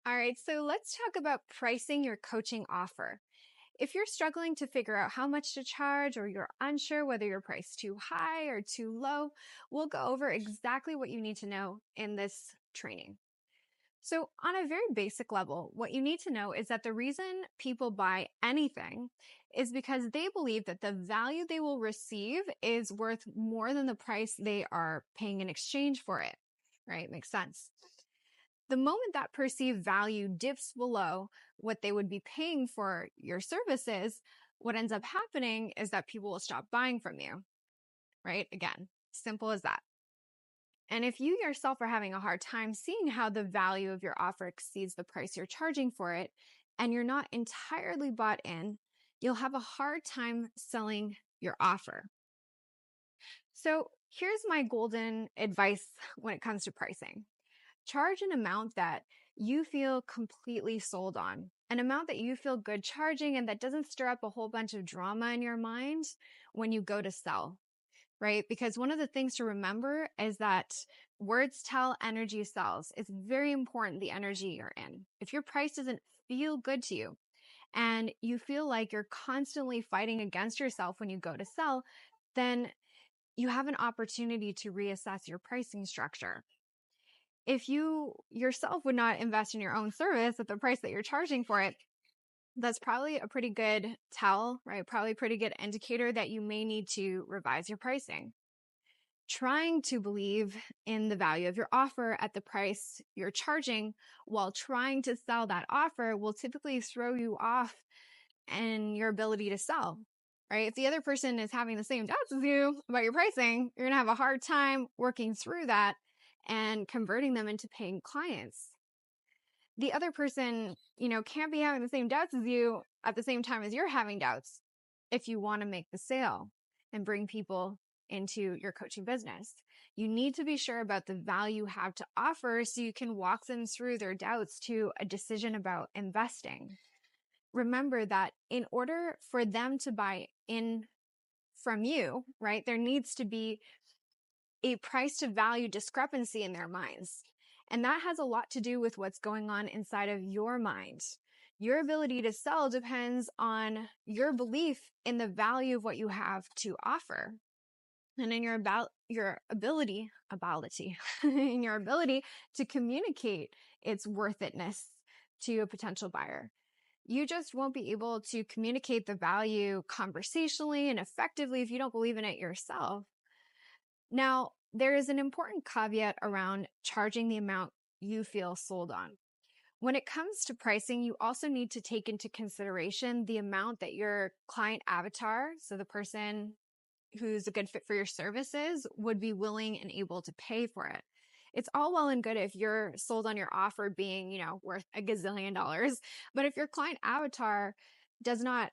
All right, so let's talk about pricing your coaching offer. If you're struggling to figure out how much to charge or you're unsure whether you're priced too high or too low, we'll go over exactly what you need to know in this training. So, on a very basic level, what you need to know is that the reason people buy anything is because they believe that the value they will receive is worth more than the price they are paying in exchange for it, right? Makes sense. The moment that perceived value dips below what they would be paying for your services, what ends up happening is that people will stop buying from you, right? Again, simple as that. And if you yourself are having a hard time seeing how the value of your offer exceeds the price you're charging for it, and you're not entirely bought in, you'll have a hard time selling your offer. So here's my golden advice when it comes to pricing. Charge an amount that you feel completely sold on, an amount that you feel good charging and that doesn't stir up a whole bunch of drama in your mind when you go to sell, right? Because one of the things to remember is that words tell, energy sells. It's very important the energy you're in. If your price doesn't feel good to you and you feel like you're constantly fighting against yourself when you go to sell, then you have an opportunity to reassess your pricing structure. If you yourself would not invest in your own service at the price that you're charging for it, that's probably a pretty good tell, right? Probably a pretty good indicator that you may need to revise your pricing. Trying to believe in the value of your offer at the price you're charging while trying to sell that offer will typically throw you off and your ability to sell, right? If the other person is having the same doubts as you about your pricing, you're going to have a hard time working through that and converting them into paying clients. The other person, can't be having the same doubts as you at the same time as you're having doubts if you want to make the sale and bring people into your coaching business. You need to be sure about the value you have to offer so you can walk them through their doubts to a decision about investing. Remember that in order for them to buy in from you, right, there needs to be a price to value discrepancy in their minds. And that has a lot to do with what's going on inside of your mind. Your ability to sell depends on your belief in the value of what you have to offer. And in your ability, in your ability to communicate its worth itness to a potential buyer. You just won't be able to communicate the value conversationally and effectively if you don't believe in it yourself. Now, there is an important caveat around charging the amount you feel sold on. When it comes to pricing, you also need to take into consideration the amount that your client avatar, so the person who's a good fit for your services, would be willing and able to pay for it. It's all well and good if you're sold on your offer being, worth a gazillion dollars. But if your client avatar does not,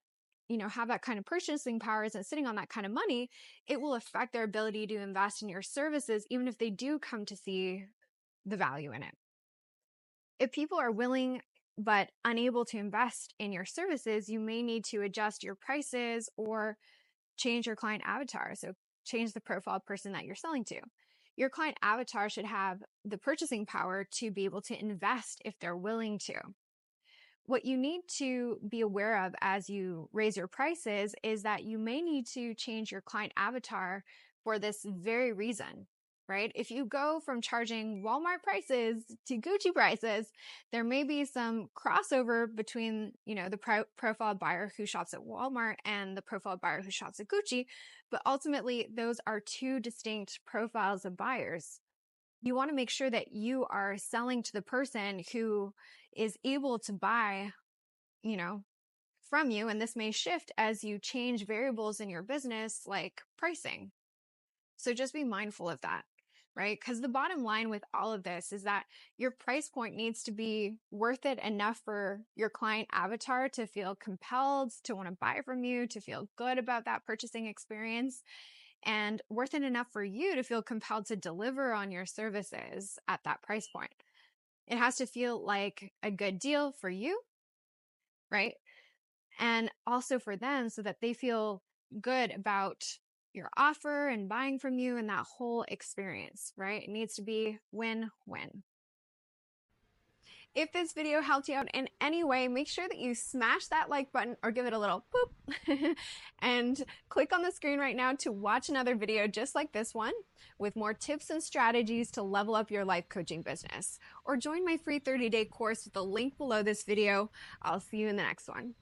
have that kind of purchasing power, isn't sitting on that kind of money, it will affect their ability to invest in your services, even if they do come to see the value in it. If people are willing but unable to invest in your services, you may need to adjust your prices or change your client avatar. So change the profile person that you're selling to. Your client avatar should have the purchasing power to be able to invest if they're willing to. What you need to be aware of as you raise your prices is that you may need to change your client avatar for this very reason, right? If you go from charging Walmart prices to Gucci prices, there may be some crossover between, the profile buyer who shops at Walmart and the profile buyer who shops at Gucci, but ultimately those are two distinct profiles of buyers. You want to make sure that you are selling to the person who is able to buy, from you. And this may shift as you change variables in your business, like pricing. So just be mindful of that, right? Because the bottom line with all of this is that your price point needs to be worth it enough for your client avatar to feel compelled to want to buy from you, to feel good about that purchasing experience, and worth it enough for you to feel compelled to deliver on your services at that price point. It has to feel like a good deal for you, right? And also for them so that they feel good about your offer and buying from you and that whole experience, right? It needs to be win-win. If this video helped you out in any way, make sure that you smash that like button or give it a little boop and click on the screen right now to watch another video just like this one with more tips and strategies to level up your life coaching business. Or join my free 30-day course with the link below this video. I'll see you in the next one.